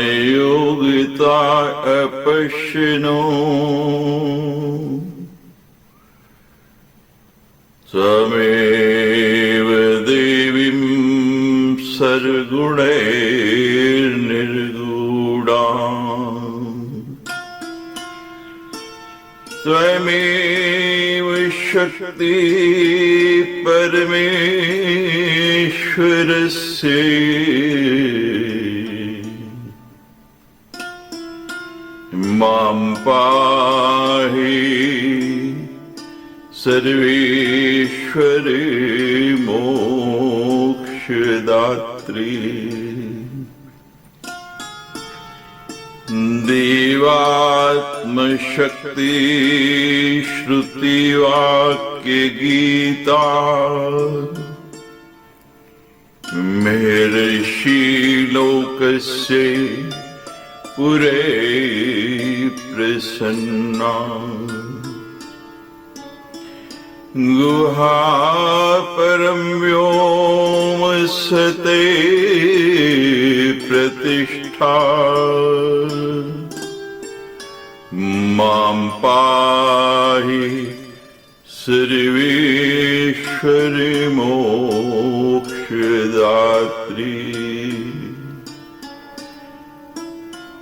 ध्यानयोगिता अपश्यनो तमेव देवीं सर्वगुणैर्निर्गुणाम् त्वमेव शक्ति परमेश्वरस्य मां पाहि सर्वेश्वरे मोक्षदात्री देवात्मशक्ति श्रुतिवाक्य गीता महर्षि लोकस्य पुरे प्रसन्ना गुहा परं व्योम सते प्रतिष्ठा मां पाहि सर्वेश्वरि मोक्षदात्री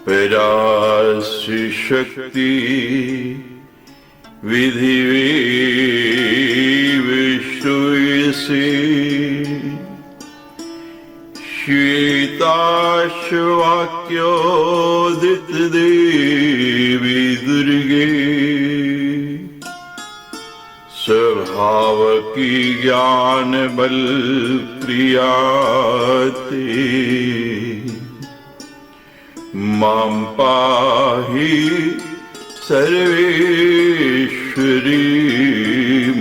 पराशि शक्ति विधिविश्रूयसे श्वेताश्वाक्योदितदेवी दुर्गे स्वभावकी ज्ञान बल क्रियाते मां पाहि सर्वेश्वरी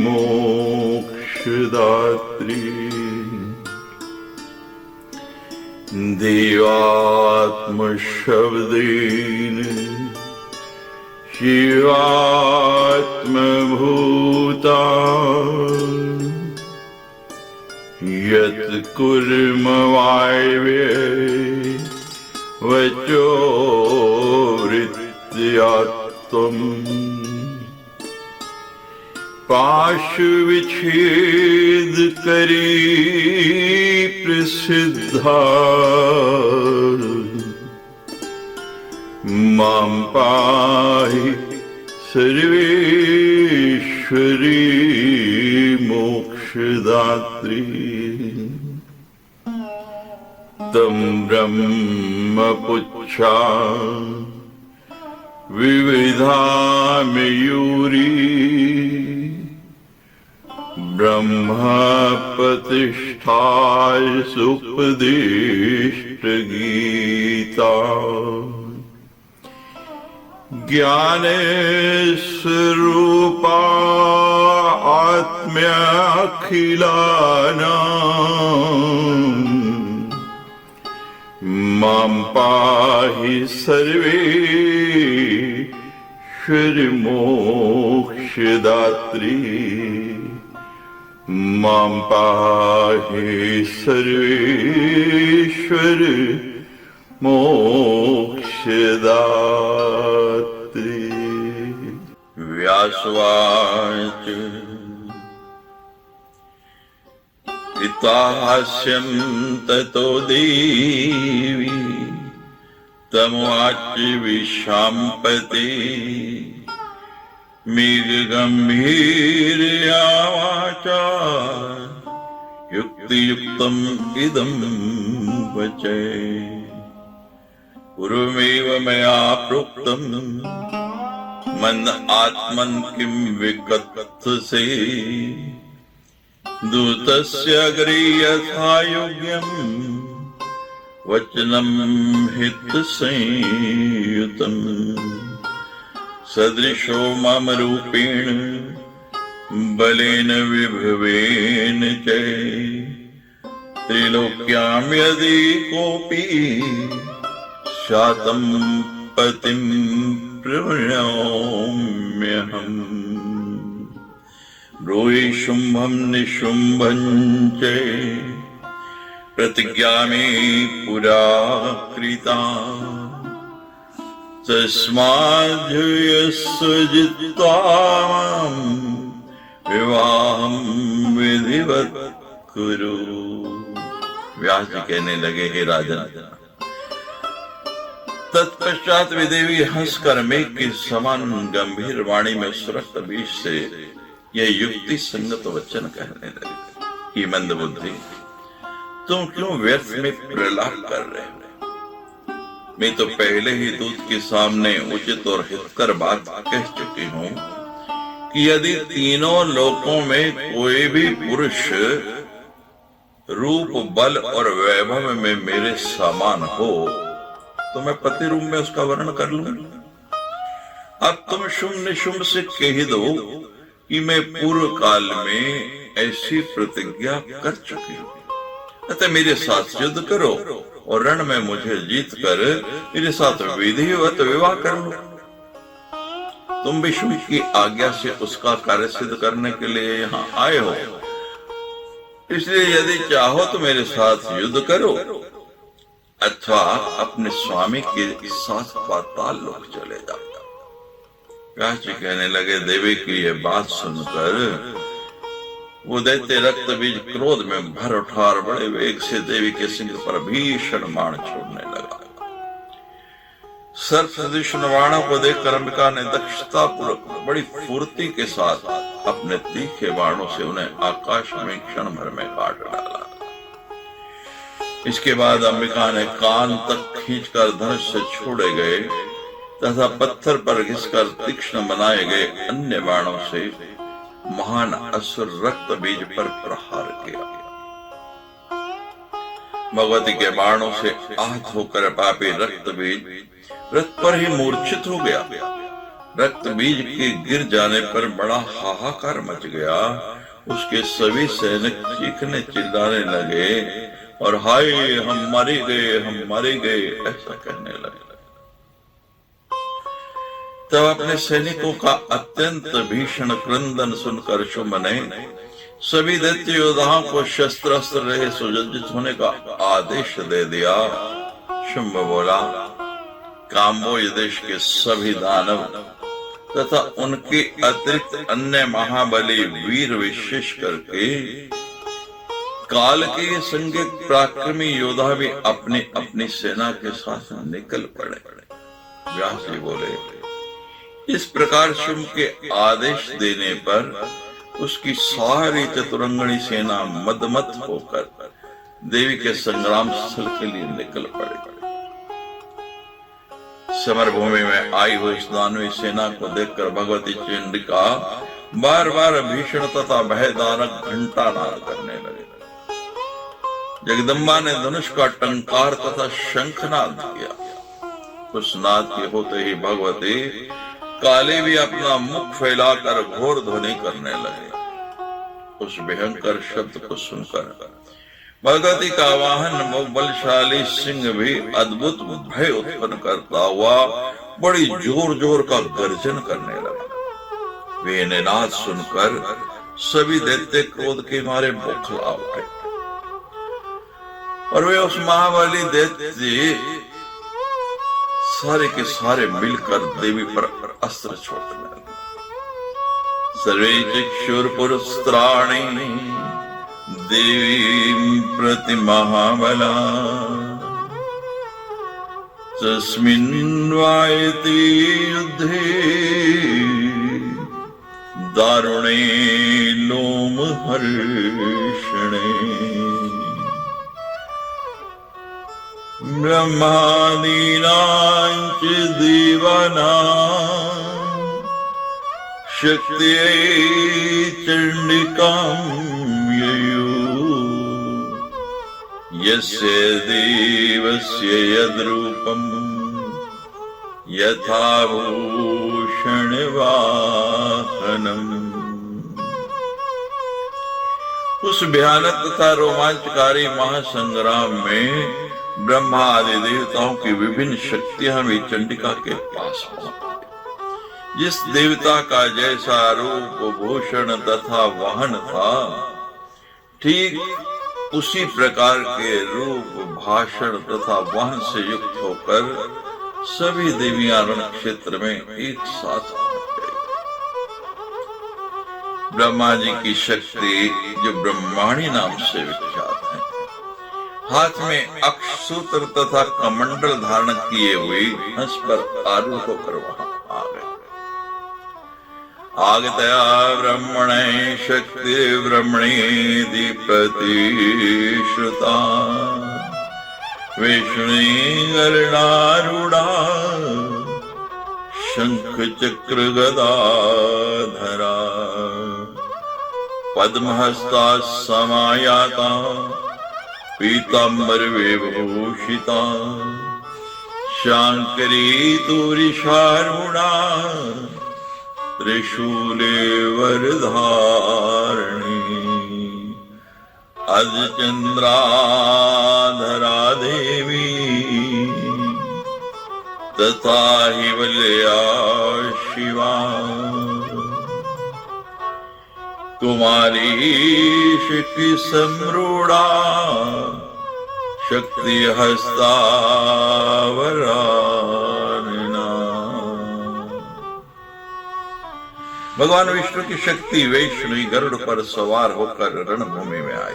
मोक्षदात्री देवात्मशब्देन शिवात्मभूता यत् कुर्म वायव्ये वचो वृत्त्यात्वम् पाशुविच्छेद करी प्रसिद्धा मां पाहि सर्वेश्वरी मोक्षदात्री तं ब्रह्मपुच्छा विविधा मयूरी ब्रह्मा प्रतिष्ठा सुपदिष्ट गीता ज्ञान स्वरूपा आत्म्याखिलानां मां पाहि सर्वेश्वरि मोक्षदात्री मां पाहि सर्वेश्वरि मोक्षदात्री। व्यासवाच पितास्यं ततो देवी तमुवाच विशाम्पते मेघगम्भीर्या वाचा युक्तियुक्तम् इदं वचः पूर्वमेव मया प्रोक्तम् मन आत्मन् किं विकथसे दूतस्य अग्रे यथा योग्यम् वचनं हितसंयुतम् सदृशो मम रूपेण बलेन विभवेन च त्रिलोक्यां यदि कोऽपि शातं पतिं प्रणम्यहम् ब्रूहि शुम्भं निशुम्भं च प्रतिज्ञा में पुरा कृता तस्माद् जित्वा विवाहं विधिवत् कुरु। व्यास जी कहने लगे, हे राजन, तत्पश्चात वे देवी हंसकर मेघ के समान गंभीर वाणी में सुरक्त बीज से यह युक्ति संगत वचन कहने लगे कि मंद बुद्धि, तुम क्यों व्यर्थ में प्रलाप कर रहे हो? मैं तो पहले ही दूत के सामने उचित और हितकर बात कह चुकी हूँ कि यदि तीनों लोकों में कोई भी पुरुष रूप, बल और वैभव में मेरे समान हो तो मैं पति रूप में उसका वर्णन कर लूंगा। अब तुम शुंभ निशुंभ से कह दो कि मैं पूर्व काल में ऐसी प्रतिज्ञा कर चुकी हूँ, अतः मेरे साथ युद्ध करो और रण में मुझे जीत कर मेरे साथ विधिवत विवाह कर लो। तुम भी शुंभ की आज्ञा से उसका कार्य सिद्ध करने के लिए यहाँ आए हो, इसलिए यदि चाहो तो मेरे साथ युद्ध करो अथवा अपने स्वामी के साथ पाताल लोक चले जाओ। व्यास जी कहने लगे, देवी की यह बात सुनकर वो दैत्य रक्त बीज क्रोध में भर उठा और बड़े वेग से देवी के सिंह पर भीषण बाण छोड़ने लगा। सर्प सदृश बाणों को देखकर अंबिका ने दक्षता पूर्वक बड़ी फुर्ती के साथ अपने तीखे बाणों से उन्हें आकाश में क्षण भर में काट डाला। इसके बाद अंबिका ने कान तक खींचकर धनुष से छोड़े गए तथा पत्थर पर घिसकर तीक्ष्ण बनाए गए अन्य बाणों से महान असुर रक्त बीज पर प्रहार किया। भगवती के बाणों से आहत होकर पापी रक्त बीज रथ पर ही मूर्छित हो गया। रक्त बीज के गिर जाने पर बड़ा हाहाकार मच गया। उसके सभी सैनिक चीखने चिल्लाने लगे और हाय हम मारे गए, हम मारे गए ऐसा कहने लगे। तब अपने सैनिकों का अत्यंत भीषण क्रंदन सुनकर शुंभ ने सभी दैत्य योद्धाओं को शस्त्र अस्त्र रहे सुसज्जित होने का आदेश दे दिया। शुंभ बोला, काम्बोज देश के सभी दानव तथा उनके अतिरिक्त अन्य महाबली वीर विशेष करके काल के संज्ञ पराक्रमी योद्धा भी अपनी अपनी सेना के साथ निकल पड़े। व्यास जी बोले, इस प्रकार शुंभ के आदेश देने पर उसकी सारी चतुरंगणी सेना मदमत होकर देवी के संग्राम स्थल के लिए निकल पड़े। समर भूमि में आई हुई इस दानवी सेना को देखकर भगवती चंडिका बार बार भीषण तथा भयदानक घंटानाद करने लगे। जगदम्बा ने धनुष का टंकार तथा शंखनाद किया। उस नाद के होते ही भगवती काली भी अपना मुख फैलाकर घोर ध्वनि करने लगे। उस भयंकर शब्द को सुनकर भगवती का वाहन बलशाली सिंह भी अद्भुत भय उत्पन्न करता हुआ बड़ी जोर जोर का गर्जन करने लगा। वे निनाद सुनकर सभी दैत्य क्रोध के मारे बौखला उठे और वे उस महाबली दैत्य सारे के सारे मिलकर देवी पर अस्त्र छोड़ने लगे। सर्वे चक्षुर्पुरस्त्राणि देवी प्रति महाबला तस्मिन् वायति युद्धे दारुणे लोमहर्षणे ब्रह्मादीनां च देवानां शक्त्यै चण्डिकां ययुः यस्य देवस्य यद्रूपं यथा भूषणवाहनम्। उस भयानक तथा रोमांचकारी महासंग्राम में ब्रह्मा आदि देवताओं की विभिन्न शक्तियां भी चंडिका के पास पहुंची। जिस देवता का जैसा रूप भूषण तथा वाहन था, ठीक उसी प्रकार के रूप, भाषण तथा वाहन से युक्त होकर सभी देवियां रण क्षेत्र में एक साथ पहुंच गई। ब्रह्मा जी की शक्ति, जो ब्रह्माणी नाम से विख्यात है, हाथ में अक्षसूत्र तथा कमंडल धारण किए हुए हंस पर आरूढ़ होकर वहां आ गए। आगतया ब्रह्मणे शक्ति ब्रह्मणे दीपति श्रुता विष्णु गरुडारूढ़ा शंख चक्र गदाधरा पद्महस्ता समायाता पीतांबर विभूषिता शांकरी तुरिशारूढ़ा त्रिशूले वरधारिणी अर्धचंद्राधरा देवी तथा हिवलया शिवा कुमारी शक्ति सम्रूढ़ा शक्ति हस्तावरानना। भगवान विष्णु की शक्ति वैष्णवी गरुड़ पर सवार होकर रणभूमि में आई।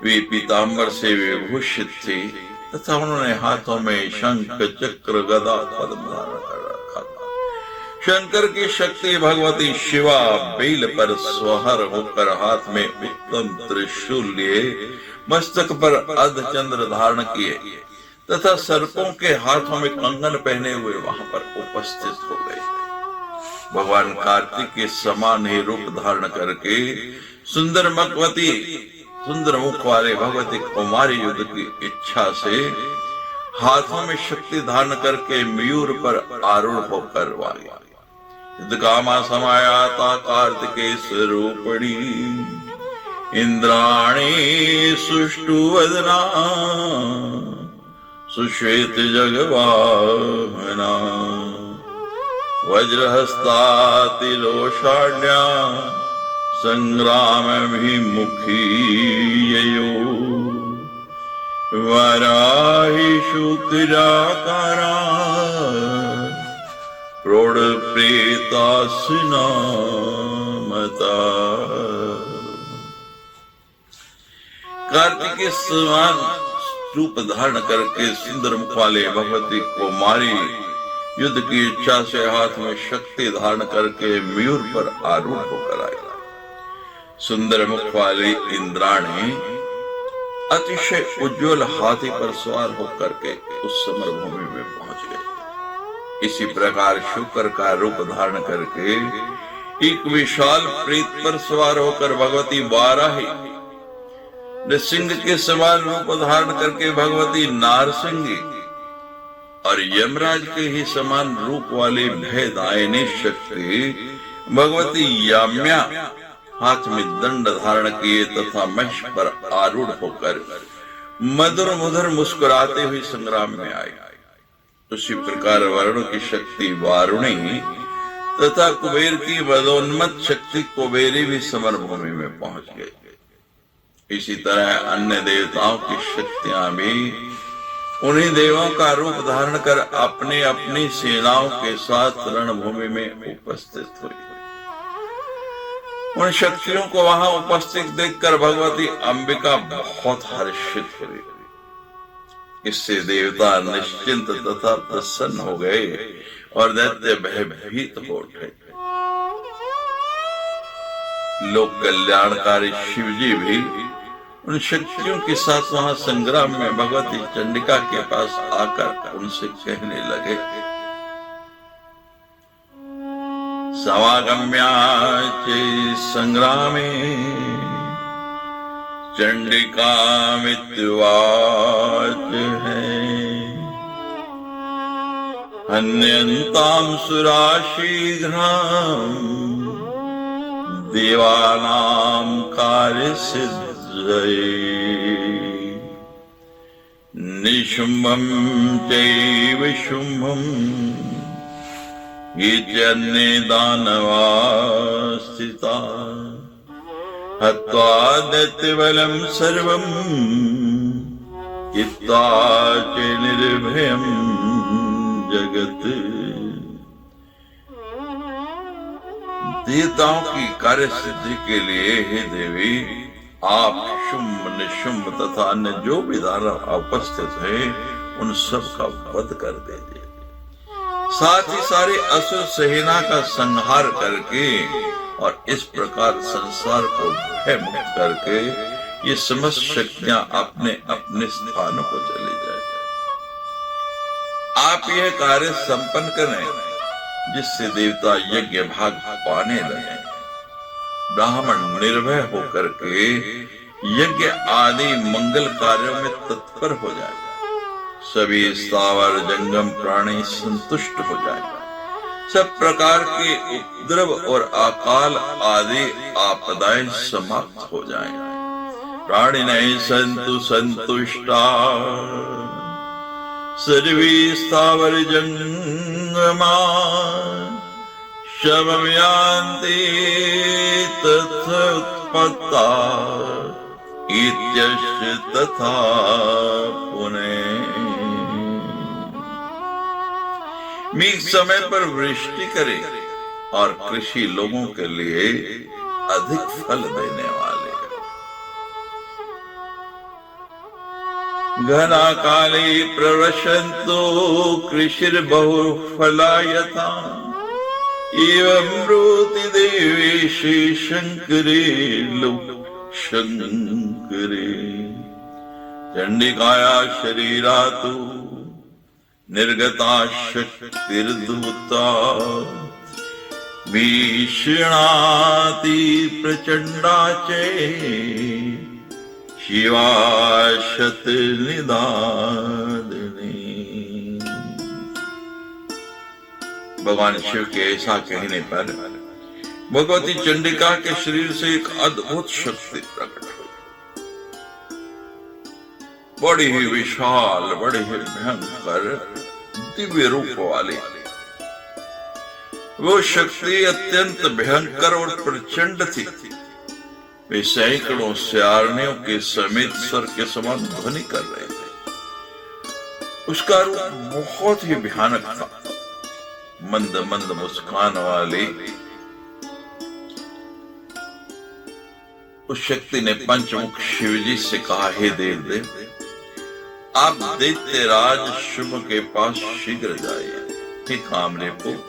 वे पीतांबर से विभूषित थे तथा उन्होंने हाथों में शंख चक्र गदा पद्म धारण कर रखा था। शंकर की शक्ति भगवती शिवा बेल पर स्वहर होकर हाथ में उत्तम त्रिशूल लिए, मस्तक पर अर्धचंद्र धारण किए तथा सर्पों के हाथों में कंगन पहने हुए वहां पर उपस्थित हो गए। भगवान कार्तिक के समान ही रूप धारण करके सुंदर मुखवती, सुंदर मुख वाले भगवती कुमारी युद्ध की इच्छा से हाथों में शक्ति धारण करके मयूर पर आरूढ़ होकर वाली युद्ध कामा समायाता कार्तिके स्वरूपणी इंद्राणी सुष्टु वदना सुश्वेत जगवाहना वज्रहस्ता तिलोषाढ्या संग्रामभिमुखी ययो वराहि शुक्राकारा प्रोढ़ प्रेतासिना मता। कार्तिक के समान रूप धारण करके सुंदर मुख वाले भगवती कुमारी युद्ध की इच्छा से हाथ में शक्ति धारण करके मयूर पर आरूढ़ होकर आई। सुंदर मुख वाली इंद्राणी अतिशय उज्जवल हाथी पर सवार होकर के उस समरभूमि में पहुंच गए। इसी प्रकार शुक्र का रूप धारण करके एक विशाल प्रेत पर सवार होकर भगवती वाराही, नृसिंह के समान रूप धारण करके भगवती नारसिंगी और यमराज के ही समान रूप वाली भयदायिनी शक्ति भगवती याम्या हाथ में दंड धारण किए तथा महिष पर आरूढ़ होकर मधुर मधुर मुस्कुराते हुए संग्राम में आई। उसी प्रकार वरुण की शक्ति वारुणी तथा कुबेर की मदोन्मत्त शक्ति कुबेरी भी समरभूमि में पहुंच गई। इसी तरह अन्य देवताओं की शक्तियां भी उन्हीं देवों का रूप धारण कर अपनी अपनी सेनाओं के साथ रणभूमि में उपस्थित हुई। उन शक्तियों को वहां उपस्थित देखकर भगवती अंबिका बहुत हर्षित हुई। इससे देवता निश्चिंत तथा प्रसन्न हो गए और दैत्य भयभीत हो उठे। लोक कल्याणकारी शिवजी भी उन शक्तियों के साथ वहां संग्राम में भगवती चंडिका के पास आकर उनसे कहने लगे, समागम्या चे संग्रामे चंडिका मित्युवाच है हन्यन्ताम सुरा शीघ्रं देवानां कार्य सिद्धये निशुम्भं चैव शुम्भं ये अन्ये दानवा स्थिता हत्वा दैत्यबलं सर्वं चित्वा च निर्भयं जगत। देवताओं की कार्य सिद्धि के लिए हे देवी, आप शुंभ निशुंभ तथा अन्य जो भी दानव उपस्थित है उन सब का वध कर दीजिए। साथ ही सारी असुर सेना का संहार करके और इस प्रकार संसार को भय मुक्त करके ये समस्त शक्तियां अपने अपने स्थानों को चली जाए। आप यह कार्य संपन्न करें जिससे देवता यज्ञ भाग पाने लगे। ब्राह्मण निर्भय होकर के यज्ञ आदि मंगल कार्यों में तत्पर हो जाए। सभी स्थावर जंगम प्राणी संतुष्ट हो जाए। सब प्रकार के उपद्रव और अकाल आदि आपदाएं समाप्त हो जाएं। प्राणिनः सन्तु संतुष्टा सर्वे स्थावर जंगमा शमं यान्ति तथोत्पत्ता इत्यस्य तथा पुनः। मेघ समय पर वृष्टि करे और कृषि लोगों के लिए अधिक फल देने वाले। घना काले प्रवशन्तो कृषिर्बहु फलायथा एवं ब्रूति देवेशे शंकरे शंकरे। चंडिकाया शरीरातु निर्गता शक्तिर्दूता भीषणाति प्रचंडा चे शिवा शतनिदादिनी। भगवान शिव के ऐसा कहने पर भगवती चंडिका के शरीर से एक अद्भुत शक्ति प्रकट हुई। बड़ी ही विशाल, बड़ी ही भयंकर दिव्य रूप वाली वो शक्ति अत्यंत भयंकर और प्रचंड थी। वे सैकड़ों स्यारणियों के समेत सर के समान ध्वनि कर रहे थे। उसका रूप बहुत ही भयानक था। मंद मंद मुस्कान वाली उस शक्ति ने पंचमुख शिवजी से कहा, हे देव देव, आप दैत्यराज शुभ के पास शीघ्र जाइए। हे कामदेव,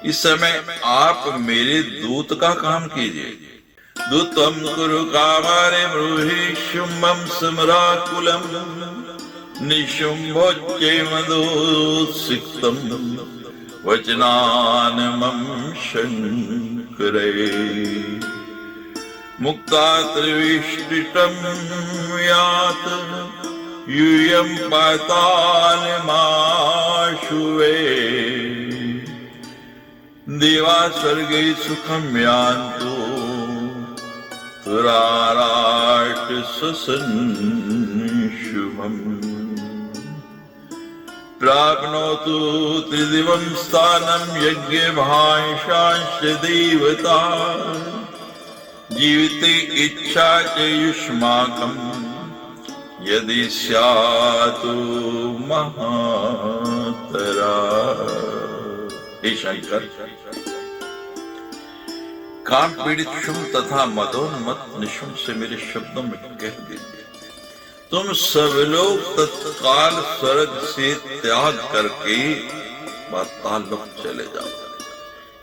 इस समय आप मेरे दूत का काम कीजिए। दूतम कुरु कामारे ब्रूहि शुंभं समराकुलम निशुंभोच्चे मदोत्सिक्तम वचनानमं शंकरे। मुक्ता त्रिविष्टितम यात यूयं पातालमाशुवे देवा स्वर्गे सुखं यान्तु तुराराट ससन् शुभम्। प्राप्नोतु त्रिदिवं स्थानं यज्ञे भांशांश्च देवता जीविते इच्छा च युष्माकम् यदि स्यातु महातरा। हे शंकर, काम पीड़ित शुंभ तथा मदोन्मत निशुंभ से मेरे शब्दों में कह दीजिए, तुम सब लोग तत्काल स्वर्ग से त्याग करके पाताल लोक चले जाओ,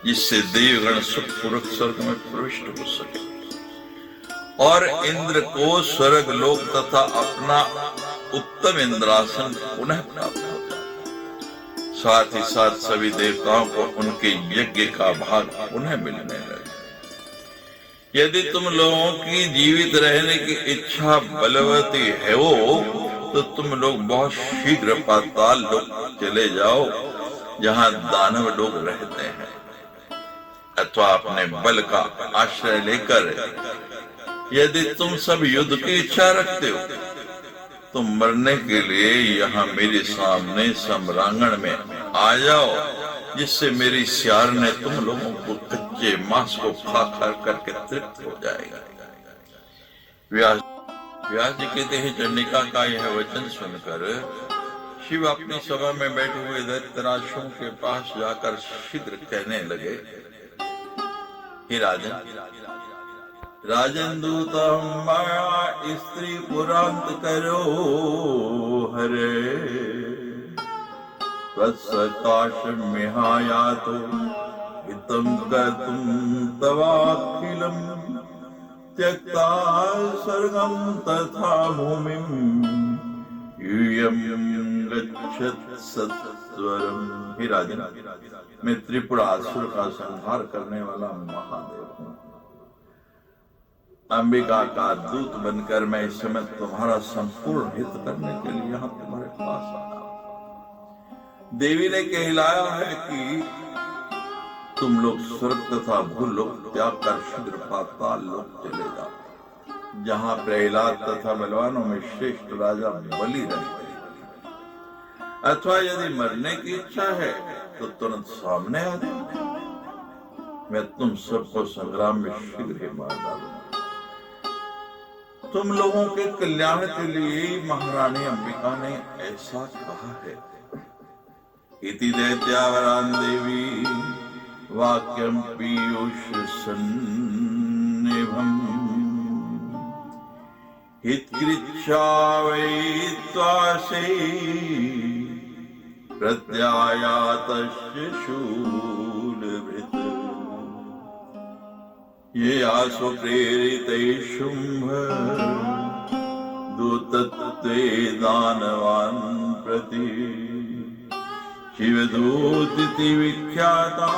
जिससे देवगण सुखपूर्वक स्वर्ग में प्रविष्ट हो सके और इंद्र को स्वर्ग लोक तथा अपना उत्तम इंद्रासन पुनः प्राप्त हो जाए। साथ ही साथ सभी देवताओं को उनके यज्ञ का भाग पुनः मिलने लगे। यदि तुम लोगों की जीवित रहने की इच्छा बलवती है तो तुम लोग बहुत शीघ्र पाताल लोक चले जाओ, जहां दानव लोग रहते हैं, अथवा अपने बल का आश्रय लेकर यदि तुम सब युद्ध की इच्छा रखते हो तो मरने के लिए यहाँ मेरे सामने सम्रांगण में आ जाओ, जिससे मेरी सियार ने तुम लोगों को कच्चे मांस को खा खा करके तृप्त हो जाएगा। व्यास व्यास जी कहते हैं, चंडिका का यह वचन सुनकर शिव अपनी सभा में बैठे हुए दैत्यराजों के पास जाकर शीघ्र कहने लगे, हे राजन, राजन दूत माया स्त्री पुरांत करो हरे, तत्सकाश मिहाया तो हितम कर्तुम तवाखिलम, त्यक्ता सर्गम तथा भूमिम यूयम गच्छत सत्वरम। हे राजन, मैं त्रिपुरासुर का संहार करने वाला महादेव हूँ। अंबिका का दूत बनकर मैं इस समय तुम्हारा संपूर्ण हित करने के लिए यहाँ तुम्हारे पास आया। देवी ने कहलाया है कि तुम लोग स्वर्ग तथा भूलोक त्याग कर शीघ्र पाताल लोक चले जाओ, जहाँ प्रहलाद तथा बलवानों में श्रेष्ठ राजा बलि रहते। अथवा यदि मरने की इच्छा है तो तुरंत सामने आ जाओ, मैं तुम सबको संग्राम में शीघ्र ही मार डालूंगा। तुम लोगों के कल्याण के लिए महारानी अंबिका ने ऐसा कहा है। इति दैत्यावरान देवी वाक्यम पीयूष सन्निभम, हितकृच्छा वै त्वासे प्रत्यायातस्य शूलभृत्, ये आसो प्रेरिते शुंभ दूतत्वे दानवान् प्रति, शिवदूतिति विख्याता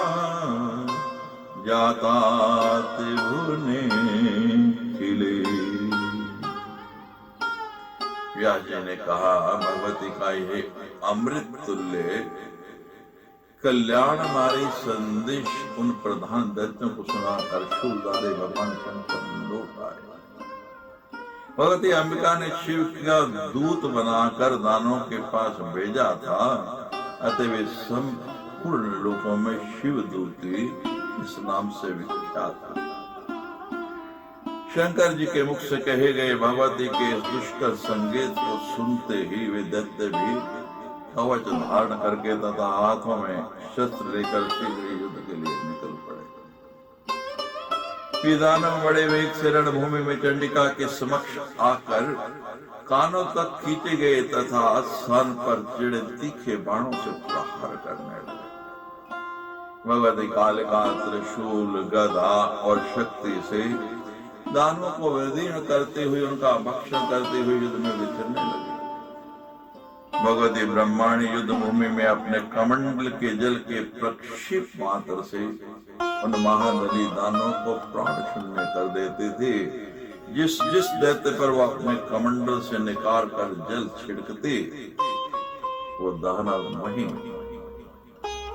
जातात भुवने खिले। व्यास जी ने कहा, भगवती का यह अमृत तुल्य कल्याणकारी संदेश उन प्रधान दैत्यों को सुनाकर शूलधारी भगवान शंकर लौट आए। भगवती अंबिका ने शिव का दूत बनाकर दानवों के पास भेजा था, अतः वे संपूर्ण लोकों में शिवदूती इस नाम से विख्यात था। शंकर जी के मुख से कहे गए भगवती के इस दुष्कर संगीत को सुनते ही वे दैत्य भी कवच धारण करके तथा हाथों में शस्त्र लेकर शीघ्र युद्ध के लिए निकल पड़े। दानव बड़े वेग से रणभूमि में चंडिका के समक्ष आकर कानों तक खींचे गए तथा स्थान पर चिड़े तीखे बाणों से प्रहार करने लगे। भगवती कालिका त्रिशूल गदा और शक्ति से दानवों को विदीर्ण करते हुए उनका भक्षण करते हुए युद्ध में विचरने लगे। भगवती ब्रह्माणी युद्ध भूमि में अपने कमंडल के जल के प्रक्षेप मात्र से उन महाबली दानवों को प्राण शून्य कर देते थे। जिस जिस दैत्य पर वो अपने कमंडल से निकाल कर जल छिड़कते, वो दानव वहीं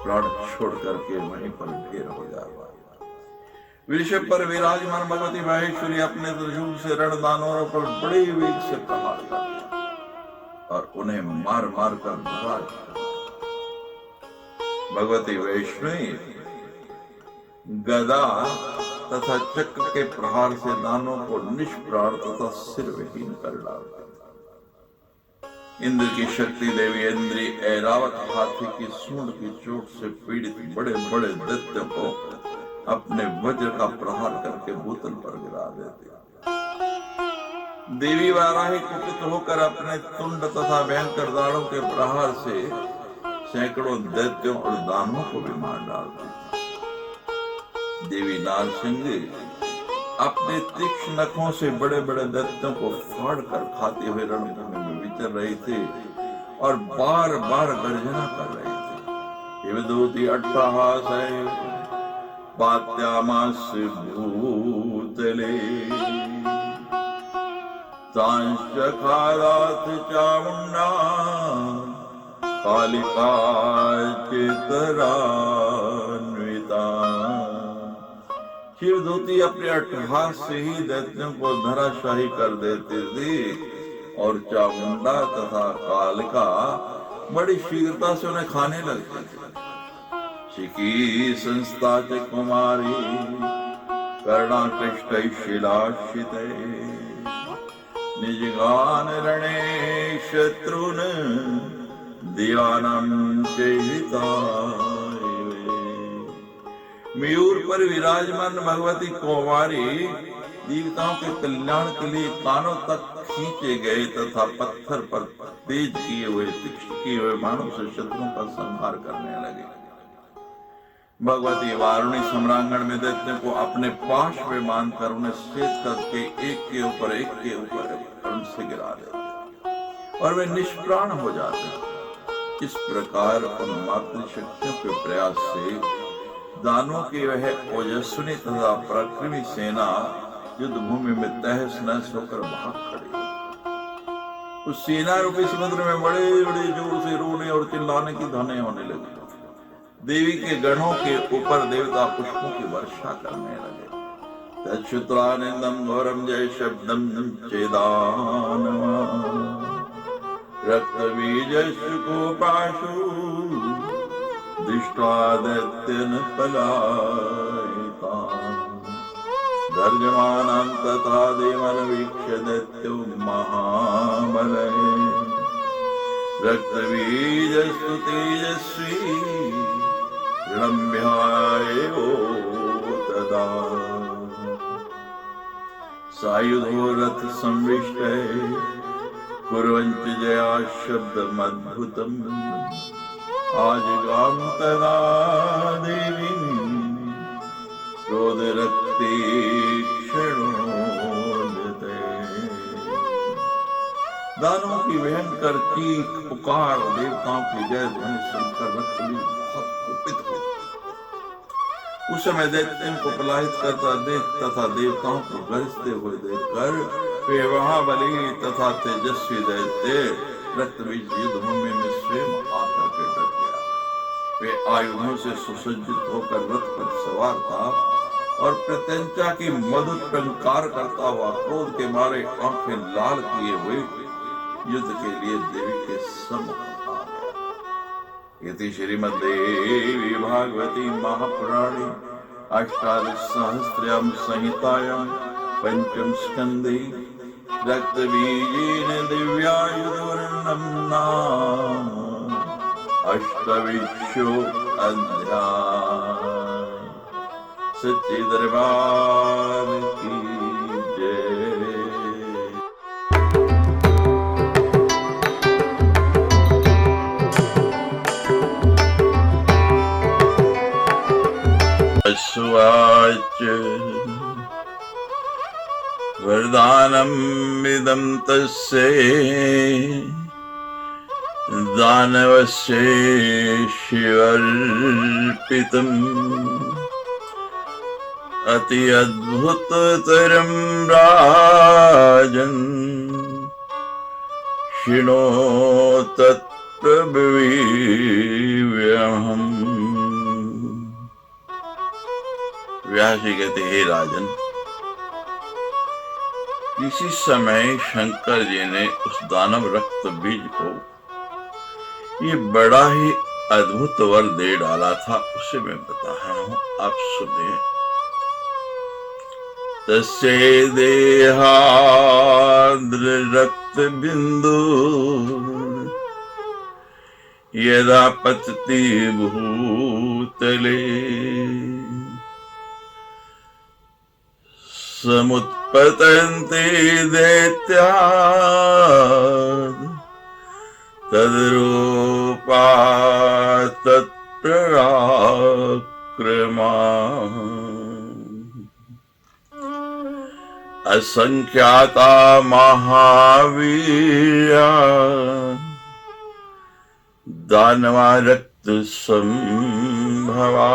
प्राण छोड़ करके वहीं पर ढेर हो जाता। वृषभ पर विराजमान भगवती माहेश्वरी अपने त्रिशूल से रणदानवों पर बड़े वेग से प्रहार करती और उन्हें मार मार कर भगा। भगवती वैष्णवी गदा तथा चक्र के प्रहार से दानों को निष्प्राण तथा सिर विहीन कर डालती। इंद्र की शक्ति देवी इंद्री ऐरावत हाथी की सूंड की चोट से पीड़ित बड़े बड़े दैत्यों को अपने वज्र का प्रहार करके भूतल पर गिरा देती। देवी वाराही कुपित होकर अपने तुंड तथा भयंकर दाढ़ों के प्रहार से सैकड़ों दैत्यों और दानवों को भी मार डालती। देवी नारसिंह अपने तीक्ष्ण नखों से बड़े बड़े दैत्यों को फाड़ कर खाते हुए रणभूमि में विचर रही थी और बार बार गर्जना कर रही थी। शिवदूती अट्टहास है पात्यामास भूतले, सांशखारात चामुंडा कालिका चितरान्विता। शिवदूती अपने अट्टहास से ही दैत्यों को धराशाही कर देते थे और चामुंडा तथा कालिका बड़ी शीघ्रता से उन्हें खाने लगते थे। शिकी संस्था च कुमारी कर्णाकृष्ट शिलाशिते, निजगान रणे शत्रुन दियानम चेहिताय। मयूर पर विराजमान भगवती कौमारी देवताओं के कल्याण के लिए कानों तक खींचे गए तथा पत्थर पर तेज किए हुए तीक्ष्ण किए हुए बाणों से शत्रुओं का संहार करने लगे। भगवती वारुणी सम्रांगण में दैत्यों को अपने पाश में बांधकर उन्हें छेद करके एक के ऊपर कर्ण से गिरा देते और वे निष्प्राण हो जाते। इस प्रकार उन मातृशक्तियों के प्रयास से दानवों की वह ओजस्विनी तथा पराक्रमी सेना युद्ध भूमि में तहस नहस होकर भाग खड़ी। उस सेना रूपी समुद्र में बड़े बड़े जोर से रोने और चिल्लाने की ध्वनि होने लगी। देवी के गणों के ऊपर देवता पुष्पों की वर्षा करने लगे। तच्छुत्रानंदम घोरम जय शब्दम चेदानवा रक्त बीजस्को पाशु दृष्ट्वा दैत्यन पलायिता गर्जमानं तथा देवन वीक्ष्य दैत्यो महाबलः रक्तबीजस्तु तेजस्वी ऋणम्यायो तदा सायुधो रथ संविष्टः कुर्वन्ति जया शब्दमद्भुतम् आजगाम तदा देवी क्रोधरक्ते क्षणोदते। दानवों की भयंकर चीख पुकार देवताओं की जय ध्वनि सुनकर रक्तबीज बहुत कुपित हो। उस समय दैत्यों को पलायित करता देख तथा देवताओं को गरजते हुए देखकर वे महाबली तथा तेजस्वी दैत्य रक्तबीज युद्ध भूमि में स्वयं आकर के डट गया। वे आयुधों से सुसज्जित होकर रथ पर सवार था और प्रत्यंचा की मधुर टंकार करता हुआ क्रोध के मारे आंखें लाल किए हुए युद्ध के लिए देवी के सम्मुख आ गया। इति श्रीमद्देवी भागवती महापुराणे अष्टादशसहस्रयां संहितायां पंचम स्कंदे रक्तबीजेन दिव्यायुधवर्णं नाम अष्टविंशो अध्याय। सच्चे दरबार की जय। सुवाच वरदानम् इदं तस्यै दानवस्य शिवर्पितम् अति अद्भुततरं राजन् शृणो तत्प्रब्रवीम्यहम्। व्यास जी कहते हे राजन, किसी समय शंकर जी ने उस दानव रक्त बीज को ये बड़ा ही अद्भुत वर दे डाला था, उसे मैं बता रहा हूं, आप सुनिए। तस्य देहाद्र रक्त बिंदु यदा पतति भूतले समुत्पतन्ते दैत्या तद्रूपा तत्पराक्रमा असंख्याता महावीर्या दानवा रक्त संभवा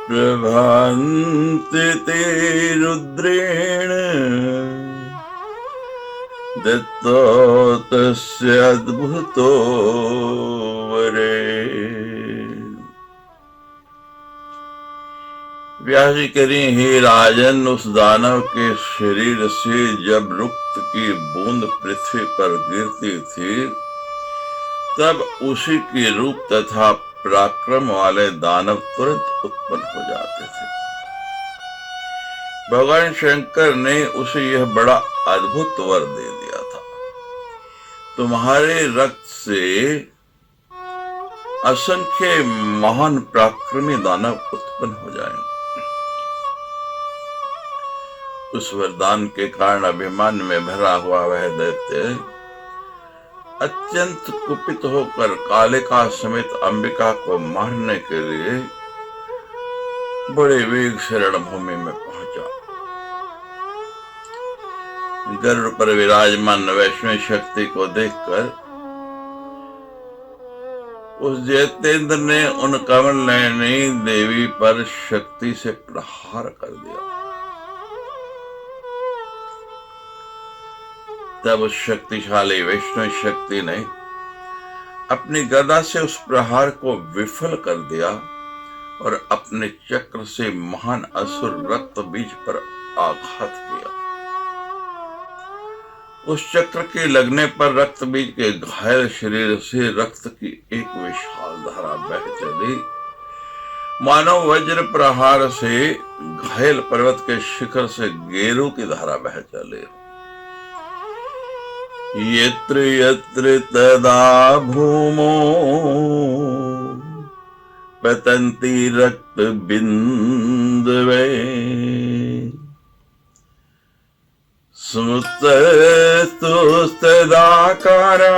प्रभान्ति ते रुद्रेण दत्तो तस्य अद्भुतो वरे। व्यास जी कह रही, हे राजन, उस दानव के शरीर से जब रक्त की बूंद पृथ्वी पर गिरती थी तब उसी के रूप तथा पराक्रम वाले दानव तुरंत उत्पन्न हो जाते थे। भगवान शंकर ने उसे यह बड़ा अद्भुत वर दे दिया था, तुम्हारे रक्त से असंख्य महान पराक्रमी दानव उत्पन्न हो जाएंगे। उस वरदान के कारण अभिमान में भरा हुआ वह दैत्य अत्यंत कुपित होकर कालिका समेत अंबिका को मारने के लिए बड़े वेग से रणभूमि में पहुंचा। गरुड़ पर विराजमान वैष्णवी शक्ति को देखकर उस दैत्येंद्र ने उन कमल नयनी देवी पर शक्ति से प्रहार कर दिया। तब उस शक्तिशाली वैष्णव शक्ति ने अपनी गदा से उस प्रहार को विफल कर दिया और अपने चक्र से महान असुर रक्त बीज पर आघात किया। उस चक्र के लगने पर रक्त बीज के घायल शरीर से रक्त की एक विशाल धारा बह चली, मानो वज्र प्रहार से घायल पर्वत के शिखर से गेरू की धारा बह चली। यत्र यत्र तदा भूमो पतन्ति रक्त बिंदवे स्मृतस्तुस्तदाकारा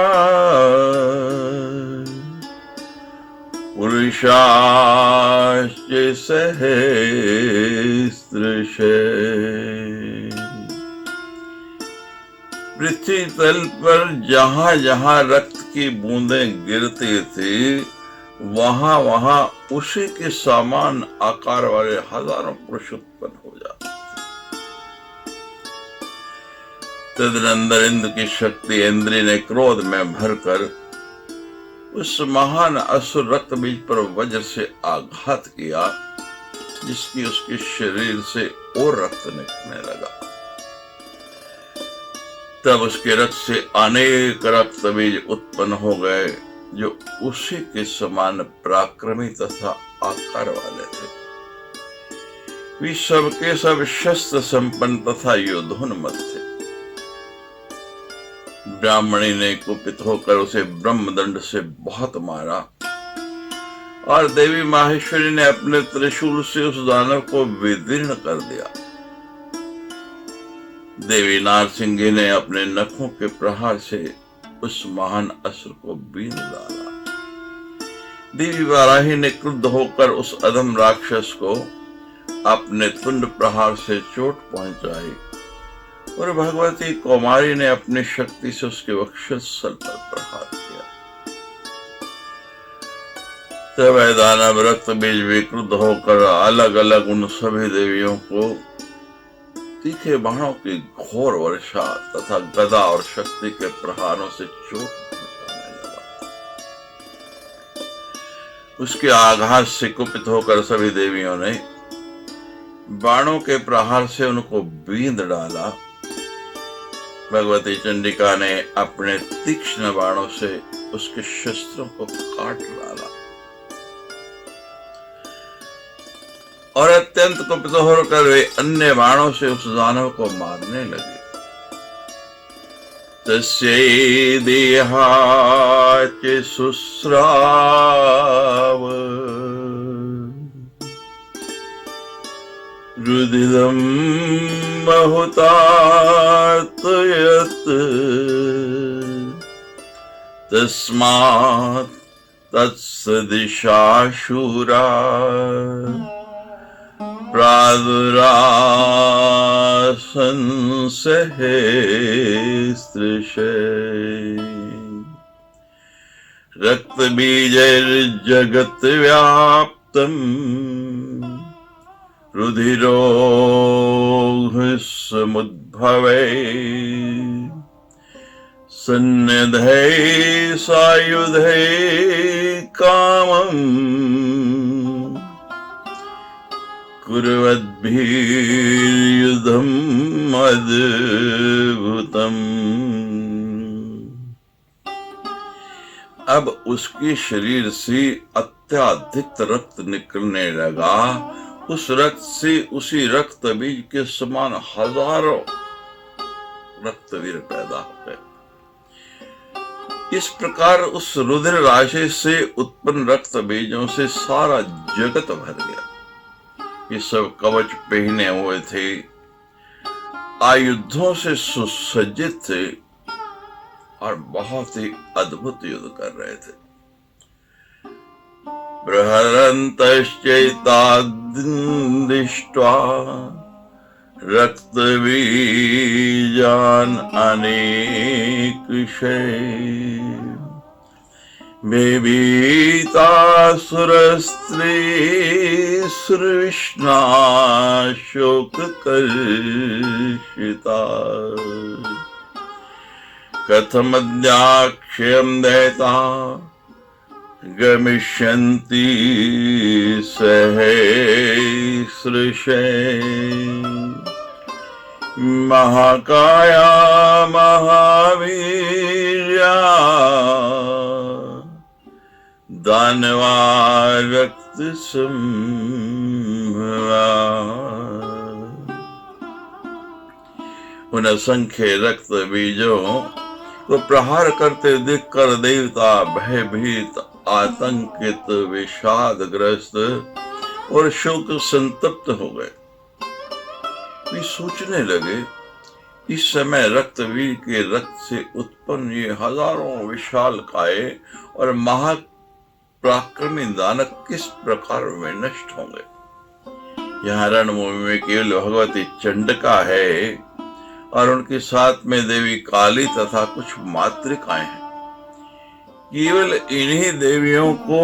पुरुषाश्च सहस्रशः। पृथ्वी तल पर जहां जहां रक्त की बूंदें गिरती थी, वहां वहां उसी के समान आकार वाले हजारों पुरुष उत्पन्न हो जाते थे। तदनंतर इंद्र की शक्ति इंद्री ने क्रोध में भरकर उस महान असुर रक्त बीज पर वज्र से आघात किया, जिसकी उसके शरीर से और रक्त निकलने लगा। तब उसके रक्त से अनेक रक्त बीज उत्पन्न हो गए, जो उसी के समान पराक्रमी तथा आकार वाले थे। वे सबके सब शस्त्र संपन्न तथा युद्धोन्मत्त थे। ब्राह्मणी ने कुपित होकर उसे ब्रह्मदंड से बहुत मारा और देवी माहेश्वरी ने अपने त्रिशूल से उस दानव को विदीर्ण कर दिया। देवी नारसिंगी ने अपने नखों के प्रहार से उस महान असुर को बीन डाला। देवी वाराही ने क्रुद्ध होकर उस अधम राक्षस को अपने तुंड प्रहार से चोट पहुंचाई और भगवती कौमारी ने अपनी शक्ति से उसके वक्षस्थल पर प्रहार किया। तब दानव रक्त बीज विक्रुद्ध होकर अलग अलग उन सभी देवियों को तीखे बाणों की घोर वर्षा तथा गदा और शक्ति के प्रहारों से चोट पहुंचाने लगा। उसके आघात से कुपित होकर सभी देवियों ने बाणों के प्रहार से उनको बींद डाला। भगवती चंडिका ने अपने तीक्ष्ण बाणों से उसके शस्त्रों को काट डाला और अत्यंत कुपित होकर वे अन्य बाणों से उस दानव को मारने लगे। तस्यै देहाच सुस्राव रुदिदं बहुतार्तयत् तस्मात् तत्सदिशा शूरा प्रादुरासन् सहस्रशः। रक्तबीजैर्जगत् व्याप्तम् रुधिरोऽघसमुद्भवे सन्निधे सायुधे कामम् कुर्वद्भिर्युद्धम् अद्भुतम्। अब उसके शरीर से अत्याधिक रक्त निकलने लगा उस रक्त से उसी रक्त बीज के समान हजारों रक्तवीर पैदा हो गए। इस प्रकार उस रुधिर राशि से उत्पन्न रक्त बीजों से सारा जगत भर गया। ये सब कवच पहने हुए थे, आयुधों से सुसज्जित थे और बहुत ही अद्भुत युद्ध कर रहे थे। बृहरन्तश्चैतादृष्ट्वा रक्तबीजान् अनेकशः भीतासुरस्त्रीसुरविष्णा शोककर्षिता कथमद्याक्षयं दैता गमिष्यन्ति सहस्रशः महाकाया महावीर्या दानवा रक्त संभवा। उन असंख्य रक्त बीजों को प्रहार करते देखकर देवता भयभीत, आतंकित, विषादग्रस्त और शोक संतप्त हो गए। वे सोचने लगे, इस समय रक्तवीर के रक्त से उत्पन्न ये हजारों विशालकाय और महापराक्रमी दानव किस प्रकार में नष्ट होंगे। यहाँ रणभूमि में केवल भगवती चंडिका है और उनके साथ में देवी काली तथा कुछ मातृकाएं हैं। केवल इन्हीं देवियों को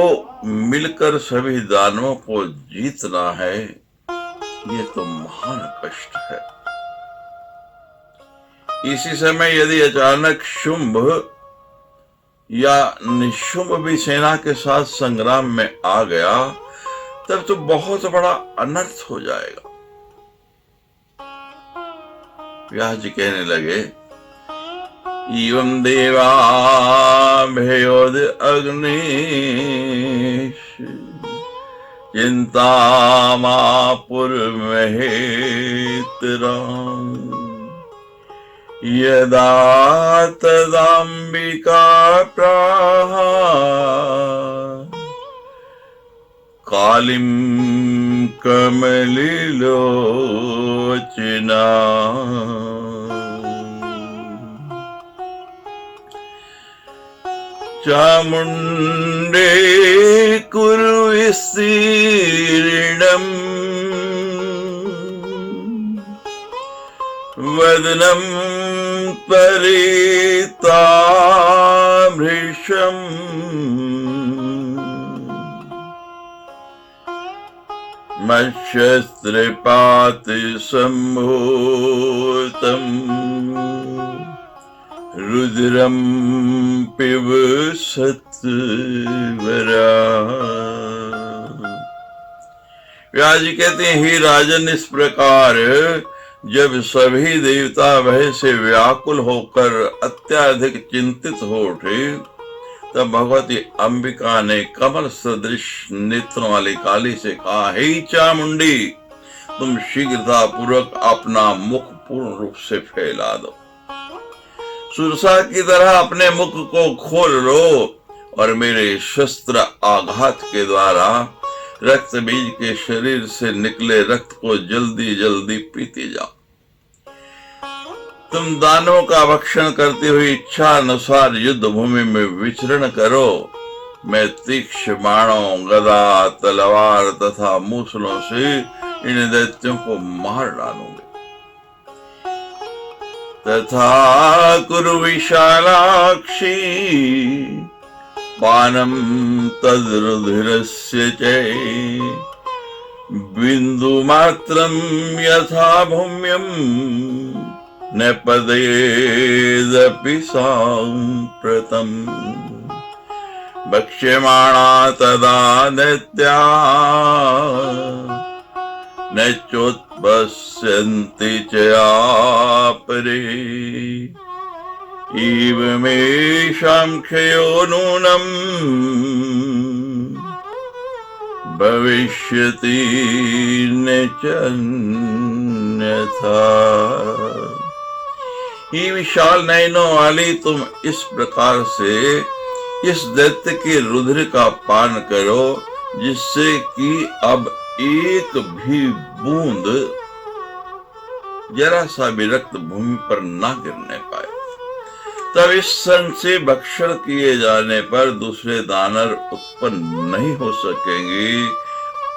मिलकर सभी दानवों को जीतना है, ये तो महान कष्ट है। इसी समय यदि अचानक शुंभ या निशुंभ भी सेना के साथ संग्राम में आ गया, तब तो बहुत बड़ा अनर्थ हो जाएगा। व्यास जी कहने लगे, एवं देवा भयोद अग्निश चिंतामापुरमहेतराम यदा तदाम्बिका प्राहा कालिं कमलिलोचना। चामुण्डे कुरु विस्तीर्णम् वदनं परितामृशम् मत्स्यस्त्रपाति सम्भूतम् रुद्रम पिब सत्वरा। व्यास जी कहते हैं, हे राजन, इस प्रकार जब सभी देवता भय से व्याकुल होकर अत्यधिक चिंतित हो उठे, तब भगवती अंबिका ने कमल सदृश नेत्रों वाली काली से कहा, हे चामुंडी, तुम शीघ्रता पूर्वक अपना मुख पूर्ण रूप से फैला दो। सुरसा की तरह अपने मुख को खोल लो और मेरे शस्त्र आघात के द्वारा रक्त बीज के शरीर से निकले रक्त को जल्दी जल्दी पीते जाओ। तुम दानवों का भक्षण करते हुए इच्छा अनुसार युद्ध भूमि में विचरण करो। मैं तीक्ष्ण बाणों, गदा, तलवार तथा मूसलों से इन दैत्यों को मार डालूंगा। तथा कुरु विशालाक्षी पानम तद्रुधिरस्य च बिंदुमात्रं यथा भूम्यं न पदेदपि साम्प्रतम् भक्ष्यमाणा तदा दैत्या न चोत्पश्यन्ति च आपरे एवमेषां क्षयो नूनम् भविष्यति न च अन्यथा। ही विशाल नयनों वाली, तुम इस प्रकार से इस दैत्य के रुधिर का पान करो जिससे कि अब एक भी बूंद जरा सा भी रक्त भूमि पर ना गिरने पाए। तब इस सन से भक्षण किए जाने पर दूसरे दानव उत्पन्न नहीं हो सकेंगे।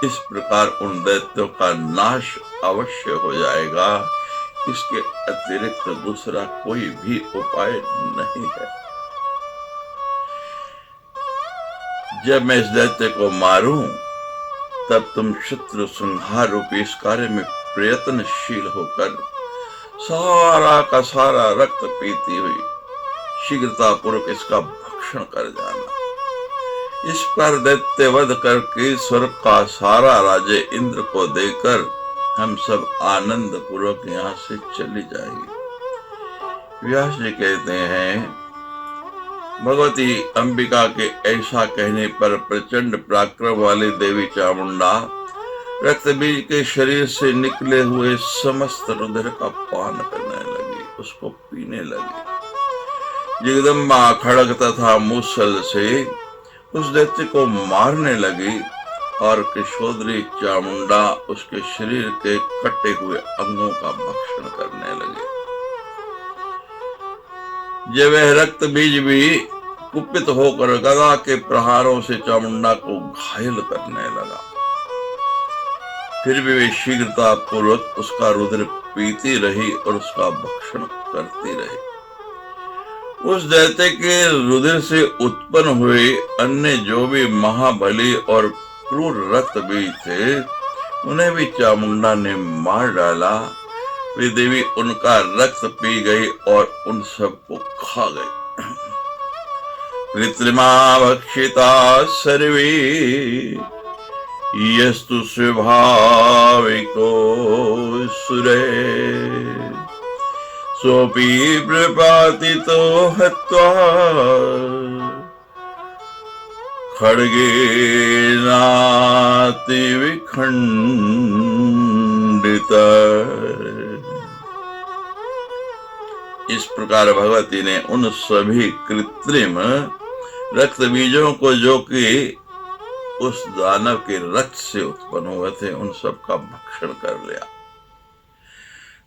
इस प्रकार उन दैत्यों का नाश अवश्य हो जाएगा। इसके अतिरिक्त दूसरा कोई भी उपाय नहीं है। जब मैं इस दैत्य को मारूं, तब तुम शत्रु संहार रूपी इस कार्य में प्रयत्नशील होकर सारा का सारा रक्त पीती हुई शीघ्रता पूर्वक इसका भक्षण कर जाना। इस पर दैत्य वध करके स्वर्ग का सारा राज्य इंद्र को देकर हम सब आनंद पूर्वक यहाँ से चली जाएंगे। व्यास जी कहते हैं, भगवती अंबिका के ऐसा कहने पर प्रचंड पराक्रम वाली देवी चामुंडा रक्त बीज के शरीर से निकले हुए समस्त रुधिर का पान करने लगी, उसको पीने लगी। जगदम्बा खड़ग तथा मूसल से उस दैत्य को मारने लगी और किशोदरी चामुंडा उसके शरीर के कटे हुए अंगों का भक्षण करने लगे। जब वह रक्त बीज भी कुपित होकर गदा के प्रहारों से चामुंडा को घायल करने लगा, फिर भी वे शीघ्रता पूर्वक उसका रुधिर पीती रही और उसका भक्षण करती रही। उस दैत्य के रुधिर से उत्पन्न हुए अन्य जो भी महाबली और क्रूर रक्त बीज थे, उन्हें भी चामुंडा ने मार डाला। वे देवी उनका रक्त पी गई और उन सबको खा गई। कृत्रिमा भक्षिता सर्वे यस्तु स्वाभाविको सुरे सोपि प्रपातितो हत्वा खड्गेनाति विखंडित। इस प्रकार भगवती ने उन सभी कृत्रिम रक्त बीजों को, जो कि उस दानव के रक्त से उत्पन्न हुए थे, उन सब का भक्षण कर लिया।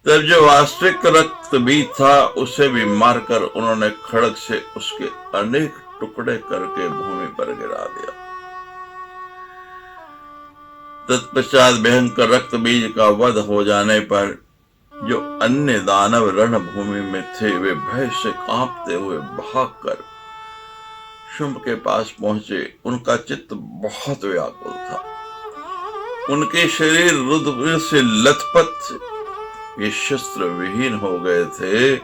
तब जो वास्तविक रक्त बीज था, उसे भी मारकर उन्होंने खड्ग से उसके अनेक टुकड़े करके भूमि पर गिरा दिया। तत्पश्चात भयंकर रक्त बीज का वध हो जाने पर जो अन्य दानव रणभूमि में थे, वे भय से कांपते हुए भागकर शुंभ के पास पहुंचे। उनका चित्त बहुत व्याकुल था। उनके शरीर रुधिर से लथपथ, ये शस्त्र विहीन हो गए थे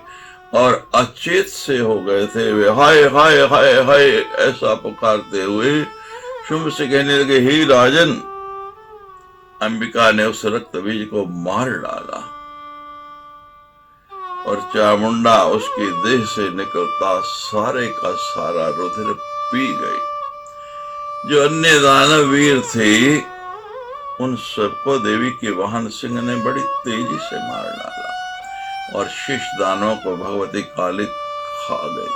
और अचेत से हो गए थे। वे हाय हाय हाय हाय ऐसा पुकारते हुए शुंभ से कहने लगे, हे राजन, अंबिका ने उस रक्त बीज को मार डाला और चामुंडा उसकी देह से निकलता सारे का सारा रुधिर पी गई। जो अन्य दानव वीर थे, उन सबको देवी के वाहन सिंह ने बड़ी तेजी से मार डाला और शेष दानों को भगवती काली खा गई।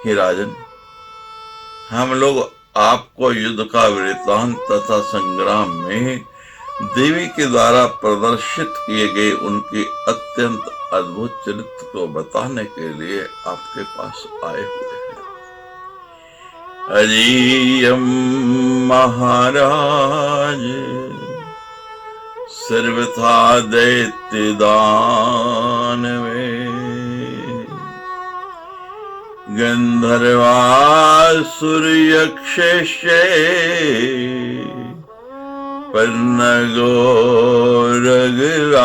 हे राजन, हम लोग आपको युद्ध का वृत्तांत तथा संग्राम में देवी के द्वारा प्रदर्शित किए गए उनके अत्यंत अद्भुत चरित्र को बताने के लिए आपके पास आए हुए हैं। अजीयम महाराज सर्वथा दैत्य दानवे गंधर्वासुर यक्षेशे पन्नगो रघुराक्षसे।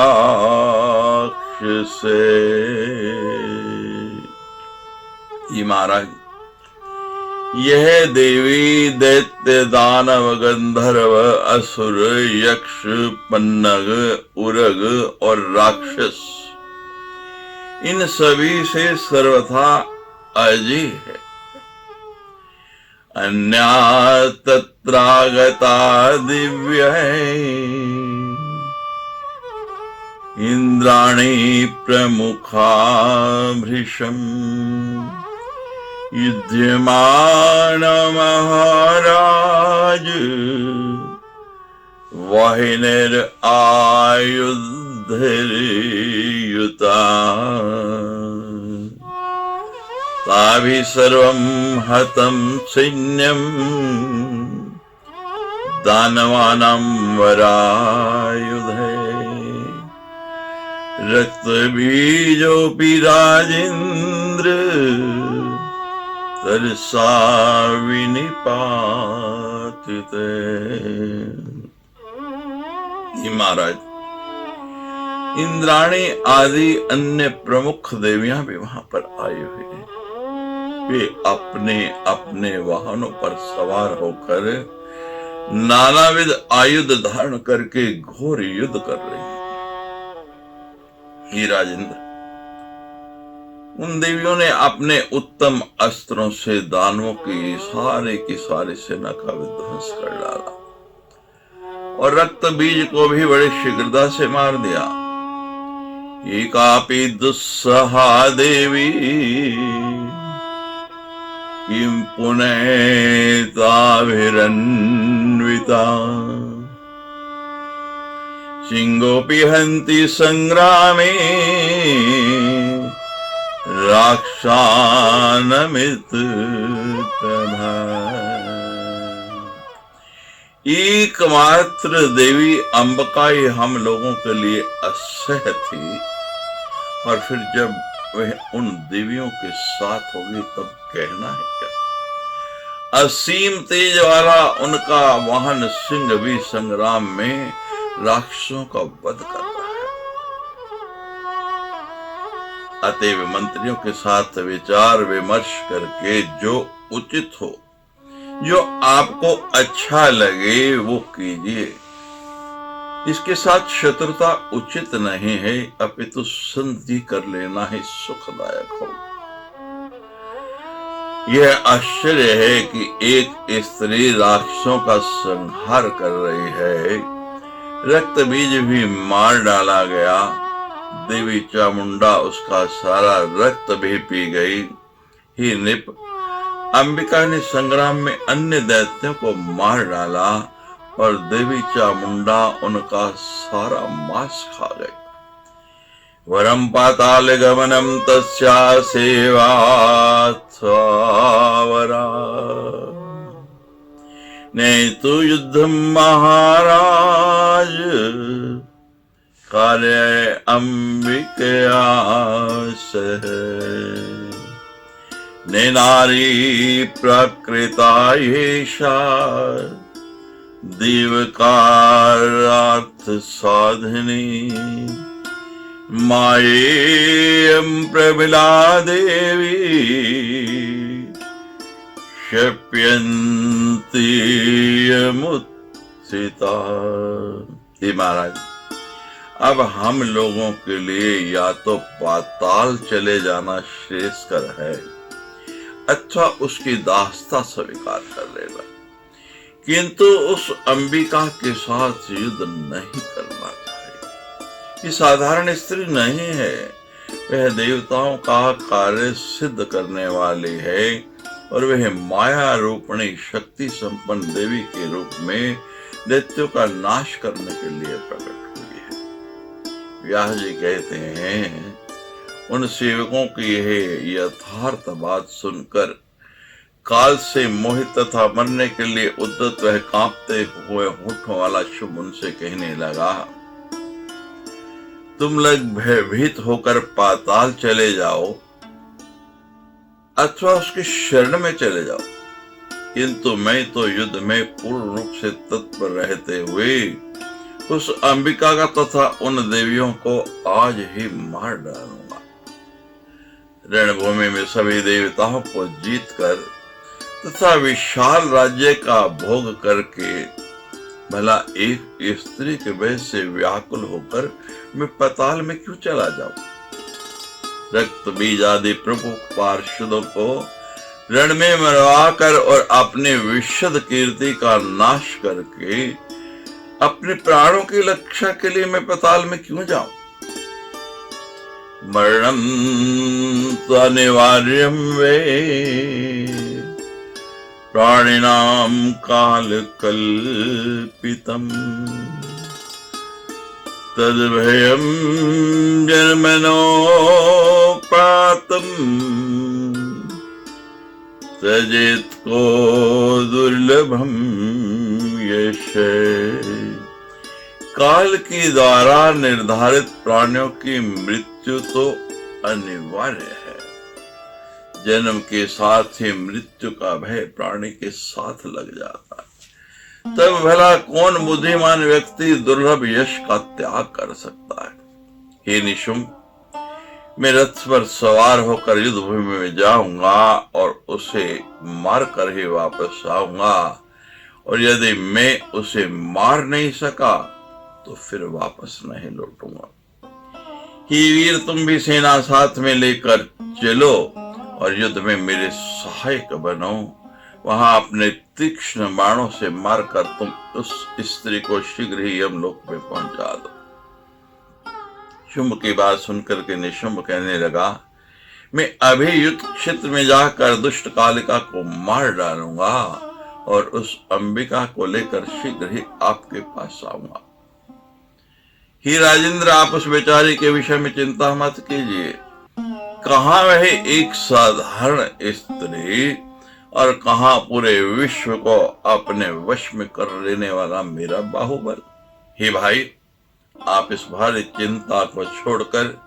ये महाराज, यह देवी दैत्य दानव गंधर्व असुर यक्ष पन्नग उरग और राक्षस, इन सभी से सर्वथा अजय है। अन्या तत्रागता दिव्य इंद्राणी प्रमुखा भृशम् युध्यमान महाराज वाहिनीर आयुधयुता ताभि सर्वं हतं सैन्यं दानवानां वरायुधे रक्तबीजोऽपि राजेन्द्र तरसा विनिपातिते। महाराज, इंद्राणी आदि अन्य प्रमुख देवियां भी वहां पर आई हुई हैं। वे अपने अपने वाहनों पर सवार होकर नानाविध आयुध धारण करके घोर युद्ध कर रहे हैं। हे राजेंद्र, उन देवियों ने अपने उत्तम अस्त्रों से दानवों की सारी सेना का विध्वंस कर डाला और रक्त बीज को भी बड़े शीघ्रता से मार दिया। एकापि दुस्सहा देवी किं पुनैताभिरन्विता सिंहोऽपि हन्ति संग्रामे राक्षसानमितप्रभा। एकमात्र देवी अंबिका ही हम लोगों के लिए असह्य थी, और फिर जब वह उन देवियों के साथ होगी तब कहना है क्या। असीम तेज वाला उनका वाहन सिंह भी संग्राम में राक्षसों का वध कर रहा है। अतएव मंत्रियों के साथ विचार विमर्श करके जो उचित हो, जो आपको अच्छा लगे वो कीजिए। इसके साथ शत्रुता उचित नहीं है, अपितु संधि कर लेना ही सुखदायक हो। यह आश्चर्य है कि एक स्त्री राक्षसों का संहार कर रही है, रक्त बीज भी मार डाला गया, देवी चामुंडा उसका सारा रक्त भी पी गई। ही नृप, अंबिका ने संग्राम में अन्य दैत्यों को मार डाला और देवी चामुंडा उनका सारा मांस खा गई। वरम पाताल गमनम तस्या सेवात्वरा नैतु युद्धम महाराज कार्य अंबिकया सह नारी प्रकृता येषा दिवकारार्थ साधनी मायेयं प्रबला देवी शप्यन्ति यमुत्थिता। हे महाराज, अब हम लोगों के लिए या तो पाताल चले जाना श्रेयस्कर है अथवा उसकी दास्ता स्वीकार कर लेना, किंतु उस अंबिका के साथ युद्ध नहीं करना चाहिए। ये साधारण स्त्री नहीं है, वह देवताओं का कार्य सिद्ध करने वाली है और वह माया रूपणी शक्ति संपन्न देवी के रूप में दैत्यों का नाश करने के लिए प्रकट हुई है। व्यास जी कहते हैं, उन सेवकों की यह यथार्थ बात सुनकर काल से मोहित तथा मरने के लिए उद्यत वह कांपते हुए होठों वाला शुभ उनसे कहने लगा, तुम लोग भयभीत होकर पाताल चले जाओ अथवा उसके शरण में चले जाओ, किंतु मैं तो युद्ध में पूर्ण रूप से तत्पर रहते हुए उस अंबिका का तथा उन देवियों को आज ही मार डालूंगा। रणभूमि में सभी देवताओं को जीतकर तथा विशाल राज्य का भोग करके भला एक स्त्री के वश से व्याकुल होकर मैं पाताल में क्यों चला जाऊं। रक्त बीज आदि प्रमुख पार्षदों को रण में मरवा कर और अपने विशद कीर्ति का नाश करके अपने प्राणों की रक्षा के लिए मैं पाताल में क्यों जाऊं? मरणं तु अनिवार्यं वे प्राणिनां कालकल्पितम् तद्भयं जन्मनोपातं त्यजेत् को दुर्लभम यश। काल के द्वारा निर्धारित प्राणियों की मृत्यु तो अनिवार्य है। जन्म के साथ ही मृत्यु का भय प्राणी के साथ लग जाता है। तब भला कौन बुद्धिमान व्यक्ति दुर्लभ यश का त्याग कर सकता है? हे निशुंभ, मैं रथ पर सवार होकर युद्ध भूमि में जाऊंगा और उसे मार कर ही वापस आऊंगा, और यदि मैं उसे मार नहीं सका तो फिर वापस नहीं लौटूंगा। हे वीर, तुम भी सेना साथ में लेकर चलो और युद्ध में मेरे सहायक बनो। वहां अपने तीक्ष्ण बाणों से मारकर तुम उस स्त्री को शीघ्र ही यमलोक में पहुंचा दो। शुंभ की बात सुनकर के निशुंभ कहने लगा, मैं अभी युद्ध क्षेत्र में जाकर दुष्ट कालिका को मार डालूंगा और उस अंबिका को लेकर शीघ्र ही आपके पास आऊंगा। ही राजेंद्र, आप उस बेचारी के विषय में चिंता मत कीजिए। कहां वह एक साधारण स्त्री और कहां पूरे विश्व को अपने वश में कर लेने वाला मेरा बाहुबल। हे भाई, आप इस भारी चिंता को छोड़कर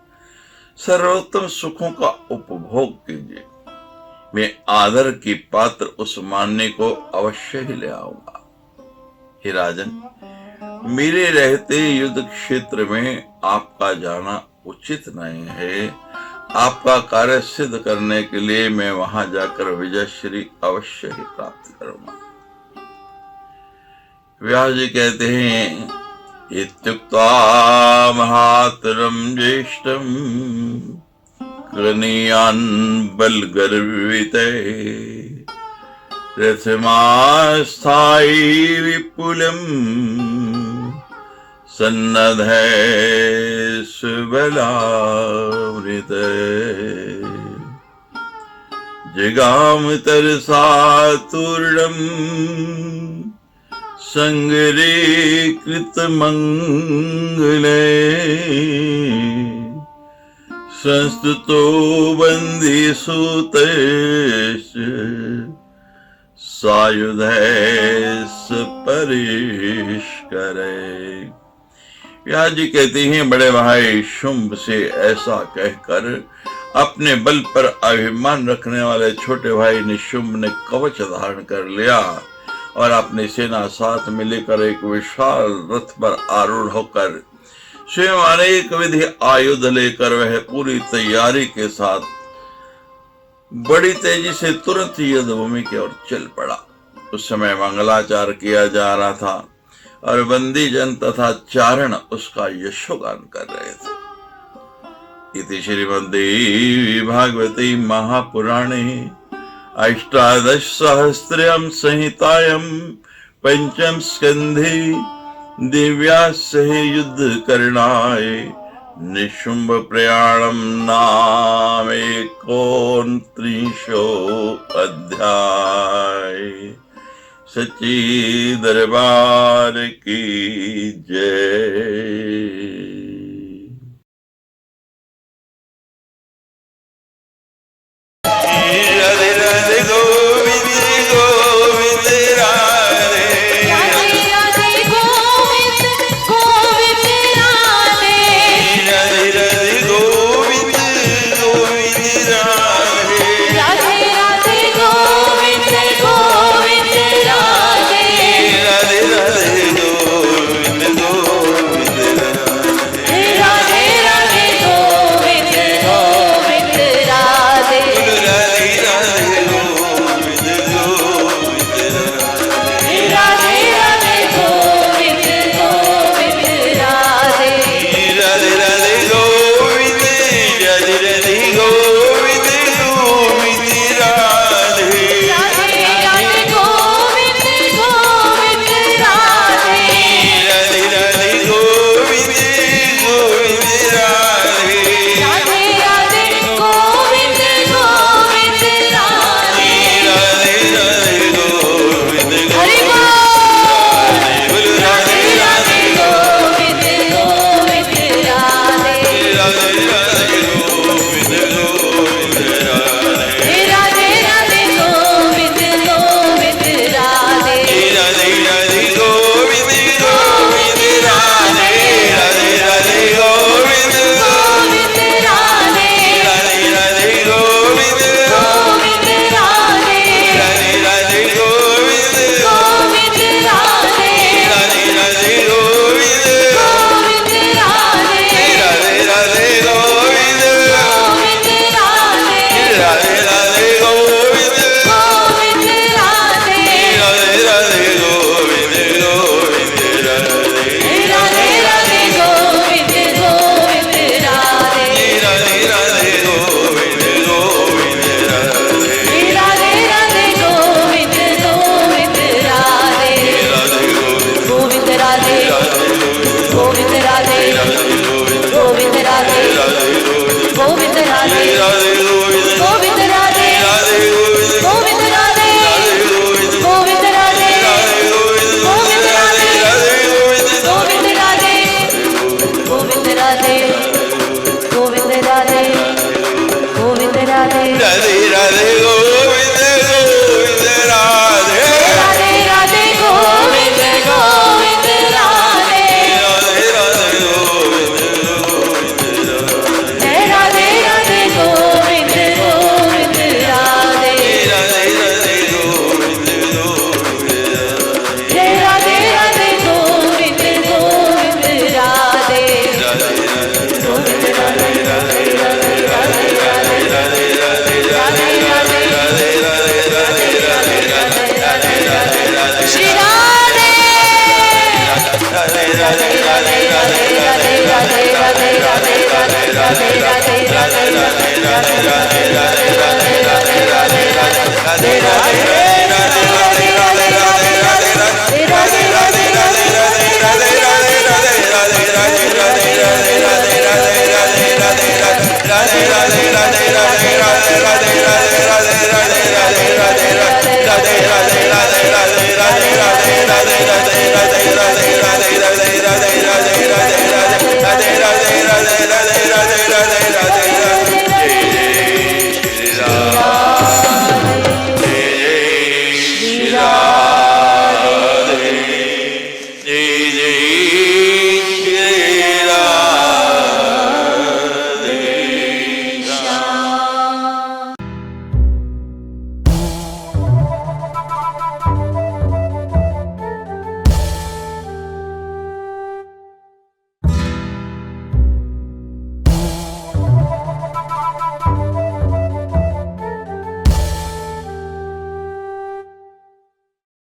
सर्वोत्तम सुखों का उपभोग कीजिए। मैं आदर की पात्र उस मानने को अवश्य ही ले आऊंगा। हे राजन, मेरे रहते युद्ध क्षेत्र में आपका जाना उचित नहीं है। आपका कार्य सिद्ध करने के लिए मैं वहां जाकर विजयश्री अवश्य ही प्राप्त करूंगा। व्यास जी कहते हैं, इत्युक्त्वा महातरम ज्येष्ठम कनीयान बलगर्विते रथमास्थायी विपुलम सन्नधे सुबलामृत जिगाम तरसा तूर्णम संगरे कृत मंगले संस्तुतो बंदी सुतेश सायुधेश परेश करे। व्यास जी कहते हैं, बड़े भाई शुंभ से ऐसा कहकर अपने बल पर अभिमान रखने वाले छोटे भाई निशुंभ ने कवच धारण कर लिया और अपनी सेना साथ में लेकर एक विशाल रथ पर आरूढ़ होकर स्वयं अनेक विधि आयुध लेकर वह पूरी तैयारी के साथ बड़ी तेजी से तुरंत युद्ध भूमि की ओर चल पड़ा। उस समय मंगलाचार किया जा रहा था और बंदी जन तथा चारण उसका यशोगान कर रहे थे। इति श्रीमद्देवी भागवती महापुराणे अष्टादश सहस्त्रम संहितायां पंचम स्कंधे दिव्यास्य युद्ध करणाय निशुंभ प्रयाणम नाम 29 अध्याय। सच्ची दरबार की जय। राधे राधे गोविंद गोविंद राधे, राधे राधे गोविंद गोविंद राधे, राधे राधे गोविंद गोविंद राधे, राधे राधे गोविंद गोविंद राधे, राधे राधे गोविंद गोविंद राधे। राधे